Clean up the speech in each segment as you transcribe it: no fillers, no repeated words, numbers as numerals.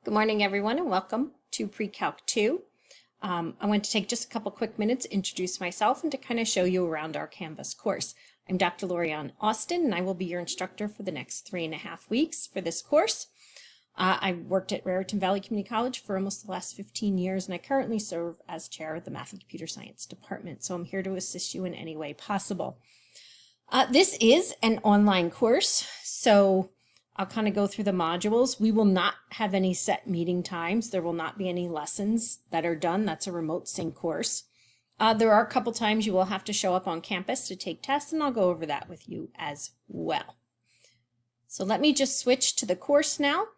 Good morning, everyone, and welcome to Precalc 2. I want to take just a couple quick minutes to introduce myself and to kind of show you around our Canvas course. I'm Dr. Lorianne Austin, and I will be your instructor for the next 3.5 weeks for this course. I worked at Raritan Valley Community College for almost the last 15 years, and I currently serve as chair of the Math and Computer Science Department, so I'm here to assist you in any way possible. This is an online course, so I'll kind of go through the modules. We will not have any set meeting times. There will not be any lessons that are done. That's a remote sync course. There are a couple times you will have to show up on campus to take tests, and I'll go over that with you as well. So let me just switch to the course now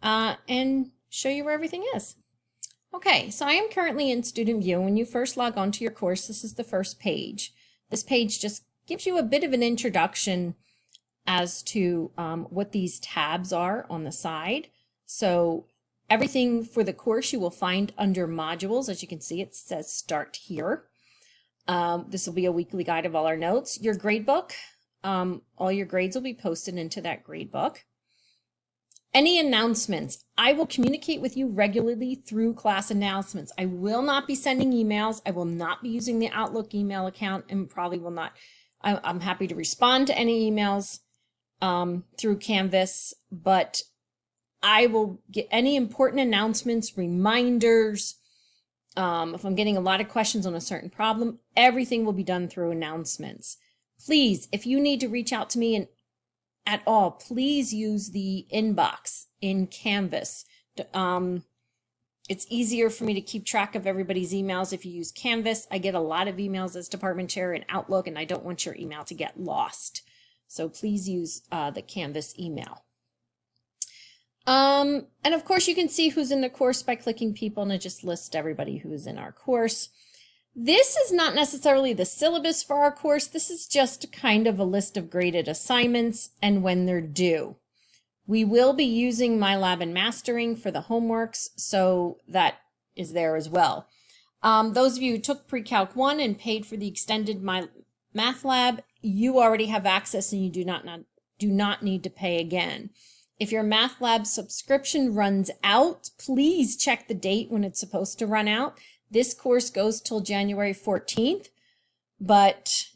and show you where everything is. Okay, so I am currently in Student View. When you first log on to your course, this is the first page. This page just gives you a bit of an introduction as to what these tabs are on the side. So everything for the course you will find under modules. As you can see, it says start here. This will be a weekly guide of all our notes. Your grade book, all your grades will be posted into that grade book. Any announcements, I will communicate with you regularly through class announcements. I will not be sending emails. I will not be using the Outlook email account and probably will not. I'm happy to respond to any emails through Canvas, but I will get any important announcements, reminders. If I'm getting a lot of questions on a certain problem, everything will be done through announcements. Please, if you need to reach out to me at all, please use the inbox in Canvas. It's easier for me to keep track of everybody's emails if you use Canvas. I get a lot of emails as department chair in Outlook, and I don't want your email to get lost. So please use the Canvas email. And of course, you can see who's in the course by clicking people, and it just lists everybody who is in our course. This is not necessarily the syllabus for our course. This is just kind of a list of graded assignments and when they're due. We will be using MyLab and Mastering for the homeworks, so that is there as well. Those of you who took Precalc 1 and paid for the extended MyMathLab, you already have access and you do not need to pay again. If your MathLab subscription runs out, please check the date when it's supposed to run out. This course goes till January 14th, but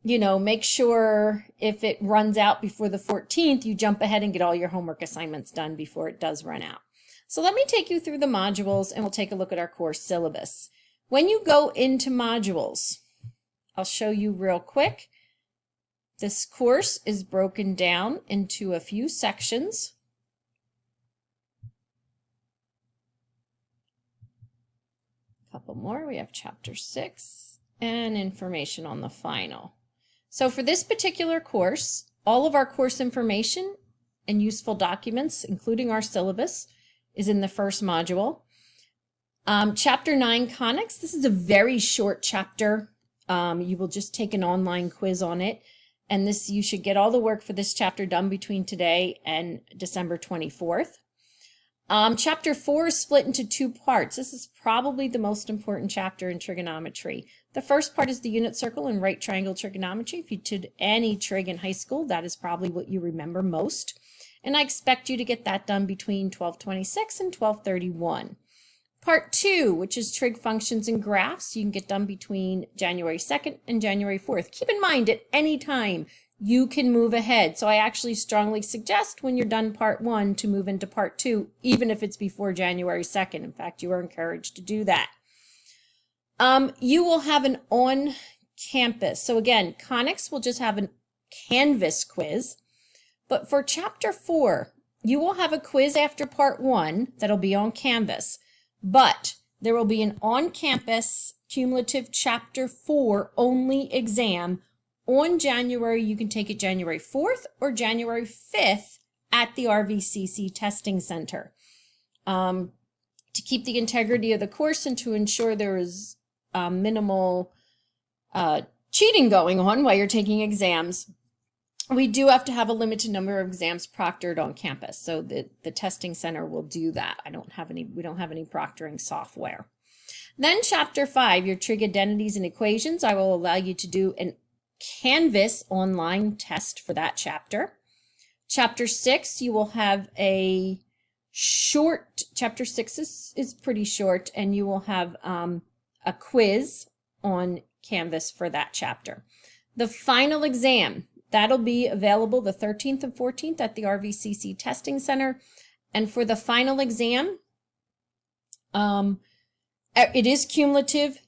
make sure if it runs out before the 14th, you jump ahead and get all your homework assignments done before it does run out. So let me take you through the modules and we'll take a look at our course syllabus. When you go into modules, I'll show you real quick. This course is broken down into a few sections. A couple more. We have chapter 6 and information on the final. So for this particular course, all of our course information and useful documents, including our syllabus, is in the first module. Chapter 9, Conics. This is a very short chapter. You will just take an online quiz on it. And you should get all the work for this chapter done between today and December 24th. Chapter 4 is split into 2 parts. This is probably the most important chapter in trigonometry. The first part is the unit circle and right triangle trigonometry. If you did any trig in high school, that is probably what you remember most. And I expect you to get that done between 1226 and 1231. Part 2, which is trig functions and graphs, you can get done between January 2nd and January 4th. Keep in mind, at any time, you can move ahead. So I actually strongly suggest when you're done part 1 to move into part 2, even if it's before January 2nd. In fact, you are encouraged to do that. You will have an on-campus. So again, Conics will just have a Canvas quiz. But for chapter 4, you will have a quiz after part 1 that'll be on Canvas. But there will be an on-campus cumulative chapter 4 only exam on January. You can take it January 4th or January 5th at the RVCC testing center. To keep the integrity of the course and to ensure there is minimal cheating going on while you're taking exams, we do have to have a limited number of exams proctored on campus. So the testing center will do that. we don't have any proctoring software. Then chapter 5, your trig identities and equations. I will allow you to do an Canvas online test for that chapter. Chapter 6, you will have a short, chapter 6 is pretty short, and you will have a quiz on Canvas for that chapter. The final exam, that'll be available the 13th and 14th at the RVCC Testing Center. And for the final exam, it is cumulative.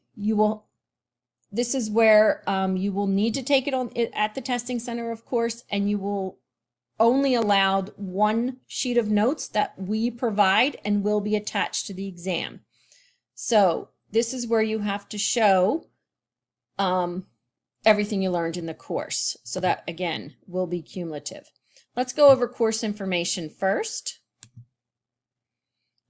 This is where you will need to take it at the testing center, of course, and you will only allowed one sheet of notes that we provide and will be attached to the exam. So this is where you have to show everything you learned in the course. So that, again, will be cumulative. Let's go over course information first.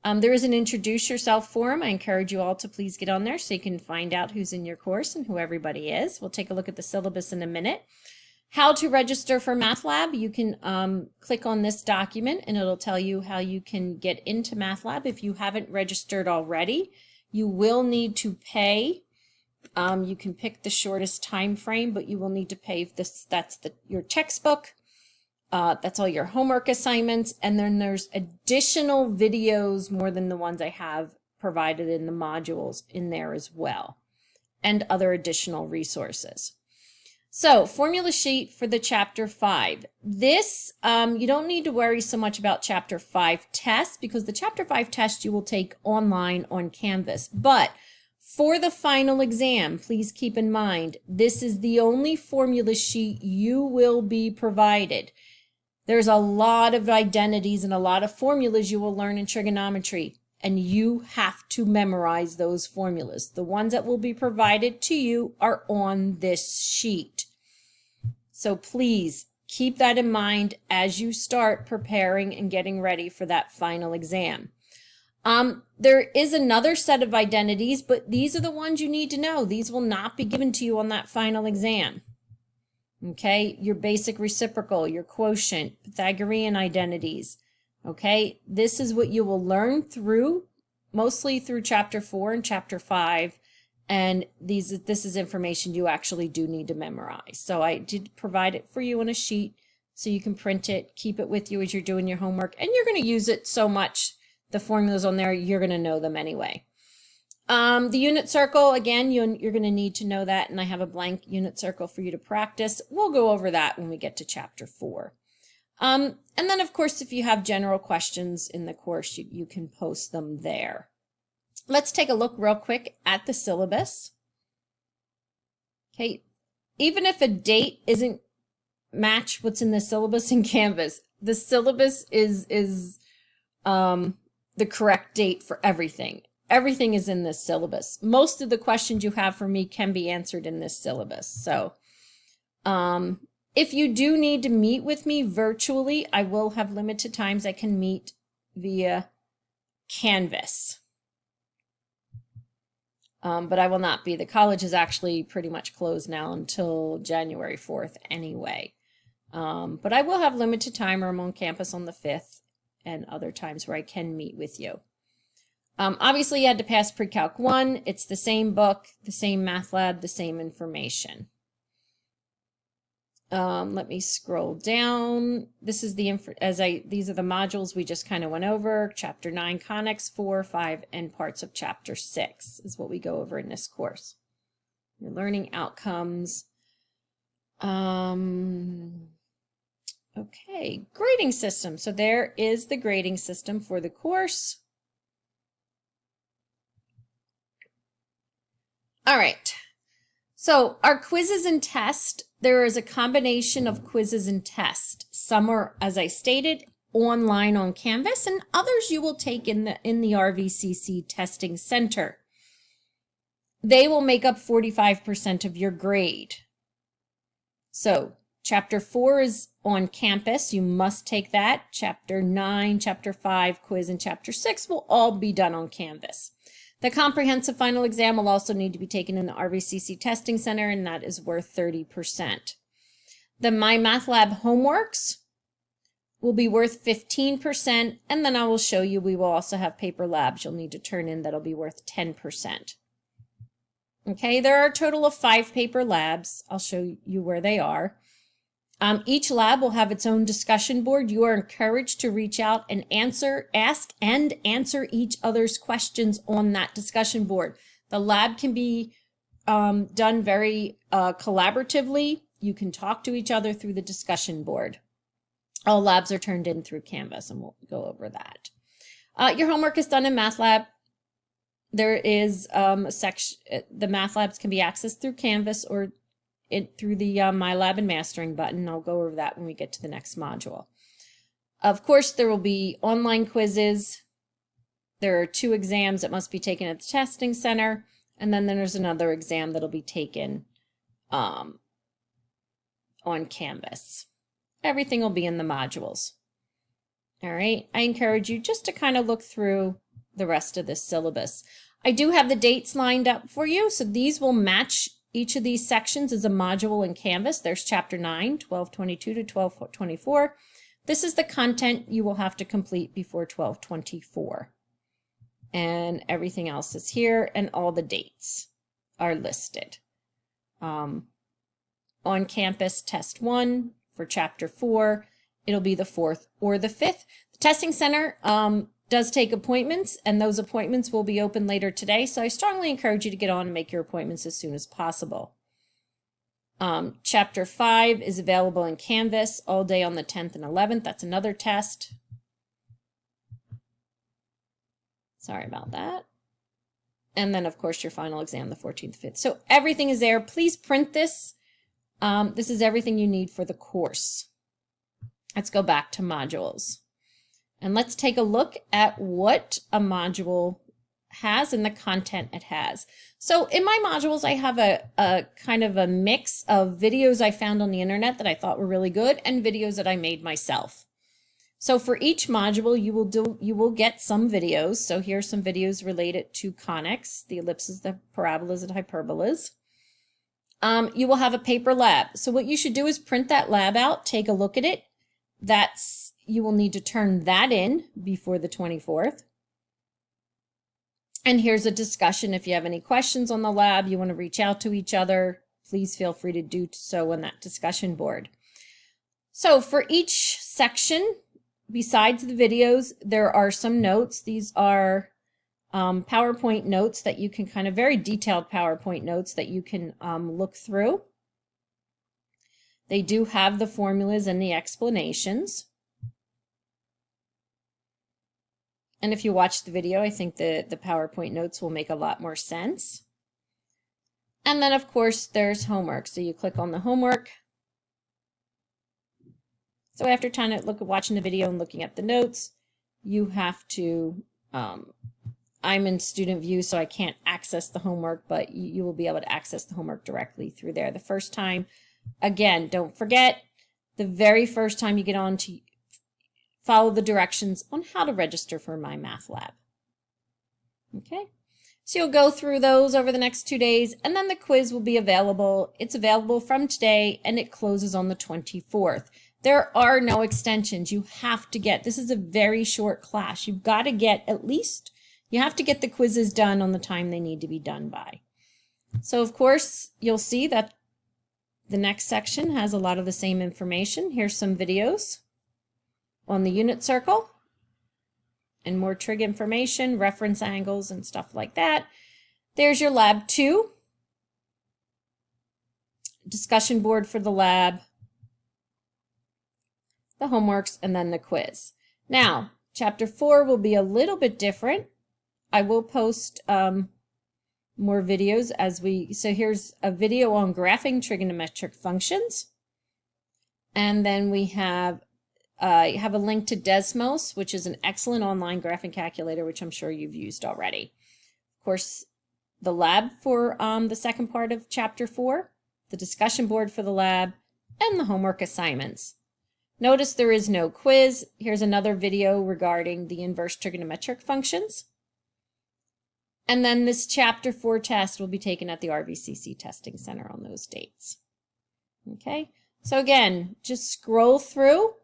There is an introduce yourself forum. I encourage you all to please get on there so you can find out who's in your course and who everybody is. We'll take a look at the syllabus in a minute. How to register for MyMathLab. You can click on this document and it'll tell you how you can get into MyMathLab. If you haven't registered already, you will need to pay. You can pick the shortest time frame, but you will need to pay this. That's your textbook. That's all your homework assignments. And then there's additional videos, more than the ones I have provided in the modules, in there as well, and other additional resources. So, formula sheet for the Chapter 5. This, you don't need to worry so much about Chapter 5 tests, because the Chapter 5 test you will take online on Canvas. But for the final exam, please keep in mind, this is the only formula sheet you will be provided. There's a lot of identities and a lot of formulas you will learn in trigonometry, and you have to memorize those formulas. The ones that will be provided to you are on this sheet. So please keep that in mind as you start preparing and getting ready for that final exam. There is another set of identities, but these are the ones you need to know. These will not be given to you on that final exam. Okay, your basic reciprocal, your quotient, Pythagorean identities. Okay, this is what you will learn mostly through Chapter 4 and Chapter 5, and this is information you actually do need to memorize. So I did provide it for you on a sheet so you can print it, keep it with you as you're doing your homework, and you're going to use it so much, the formulas on there, you're going to know them anyway. The unit circle, again, you're going to need to know that, and I have a blank unit circle for you to practice. We'll go over that when we get to Chapter 4. And then, of course, if you have general questions in the course, you can post them there. Let's take a look real quick at the syllabus. Okay, even if a date isn't match what's in the syllabus in Canvas, the syllabus is the correct date for everything. Everything is in this syllabus. Most of the questions you have for me can be answered in this syllabus. So, if you do need to meet with me virtually, I will have limited times I can meet via Canvas. But I will not be. The college is actually pretty much closed now until January 4th anyway. But I will have limited time, or I'm on campus on the 5th, and other times where I can meet with you. Obviously, you had to pass Precalc 1. It's the same book, the same MyMathLab, the same information. Let me scroll down. This is these are the modules we just kind of went over. Chapter 9, Conics, 4, 5, and parts of Chapter 6 is what we go over in this course. Your learning outcomes. Okay, grading system. So there is the grading system for the course. All right. So our quizzes and tests, there is a combination of quizzes and tests. Some are, as I stated, online on Canvas, and others you will take in the RVCC Testing Center. They will make up 45% of your grade. So Chapter 4 is on campus. You must take that. Chapter 9, Chapter 5, quiz, and Chapter 6 will all be done on Canvas. The comprehensive final exam will also need to be taken in the RVCC Testing Center, and that is worth 30%. The MyMathLab homeworks will be worth 15%, and then I will show you we will also have paper labs you'll need to turn in that'll be worth 10%. Okay, there are a total of 5 paper labs. I'll show you where they are. Each lab will have its own discussion board. You are encouraged to reach out and ask and answer each other's questions on that discussion board. The lab can be done very collaboratively. You can talk to each other through the discussion board. All labs are turned in through Canvas, and we'll go over that. Your homework is done in MyMathLab. There is a section, the MyMathLabs can be accessed through Canvas or through the MyLab and Mastering button. I'll go over that when we get to the next module. Of course, there will be online quizzes. There are 2 exams that must be taken at the testing center, and then there's another exam that'll be taken on Canvas. Everything will be in the modules. All right, I encourage you just to kind of look through the rest of this syllabus. I do have the dates lined up for you, so these will match. Each of these sections is a module in Canvas. There's chapter 9, 1222 to 1224. This is the content you will have to complete before 1224. And everything else is here, and all the dates are listed. On campus, test 1 for chapter 4, it'll be the 4th or the 5th. The testing center does take appointments, and those appointments will be open later today, so I strongly encourage you to get on and make your appointments as soon as possible. Chapter 5 is available in Canvas all day on the 10th and 11th. That's another test. Sorry about that. And then, of course, your final exam, the 14th, 5th. So everything is there. Please print this. This is everything you need for the course. Let's go back to modules. And let's take a look at what a module has and the content it has. So in my modules, I have a kind of a mix of videos I found on the internet that I thought were really good and videos that I made myself. So for each module, you will get some videos. So here's some videos related to conics, the ellipses, the parabolas, and hyperbolas. You will have a paper lab. So what you should do is print that lab out, take a look at it. You will need to turn that in before the 24th. And here's a discussion. If you have any questions on the lab, you want to reach out to each other, please feel free to do so on that discussion board. So for each section, besides the videos, there are some notes. These are PowerPoint notes that you can very detailed PowerPoint notes that you can look through. They do have the formulas and the explanations. And if you watch the video, I think the PowerPoint notes will make a lot more sense. And then, of course, there's homework. So you click on the homework. So after watching the video and looking at the notes, you have to, I'm in student view, so I can't access the homework, but you will be able to access the homework directly through there the first time. Again, don't forget, the very first time you get on to follow the directions on how to register for MyMathLab. Okay, so you'll go through those over the next 2 days, and then the quiz will be available. It's available from today, and it closes on the 24th. There are no extensions. You have to get, this is a very short class. You've got to get you have to get the quizzes done on the time they need to be done by. So, of course, you'll see that the next section has a lot of the same information. Here's some videos on the unit circle and more trig information, reference angles, and stuff like that. There's your lab 2, discussion board for the lab, the homeworks, and then the quiz. Now, chapter 4 will be a little bit different. I will post more videos so here's a video on graphing trigonometric functions. And then we have a link to Desmos, which is an excellent online graphing calculator, which I'm sure you've used already. Of course, the lab for the second part of chapter 4, the discussion board for the lab, and the homework assignments. Notice there is no quiz. Here's another video regarding the inverse trigonometric functions. And then this chapter 4 test will be taken at the RVCC Testing Center on those dates. Okay, so again, just scroll through.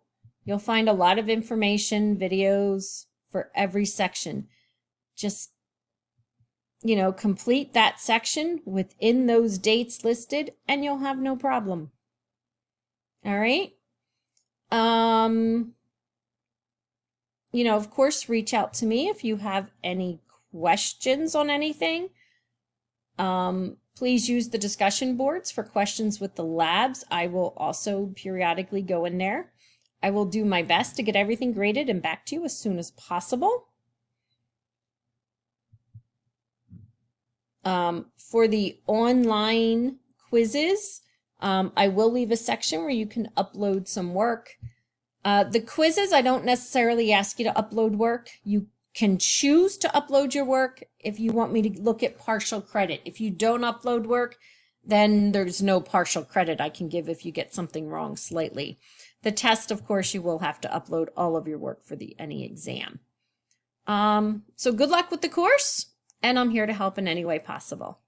You'll find a lot of information, videos for every section. Just, complete that section within those dates listed, and you'll have no problem. All right. Of course, reach out to me if you have any questions on anything. Please use the discussion boards for questions with the labs. I will also periodically go in there. I will do my best to get everything graded and back to you as soon as possible. For the online quizzes, I will leave a section where you can upload some work. The quizzes, I don't necessarily ask you to upload work. You can choose to upload your work if you want me to look at partial credit. If you don't upload work, then there's no partial credit I can give if you get something wrong slightly. The test, of course, you will have to upload all of your work for any exam. So good luck with the course, and I'm here to help in any way possible.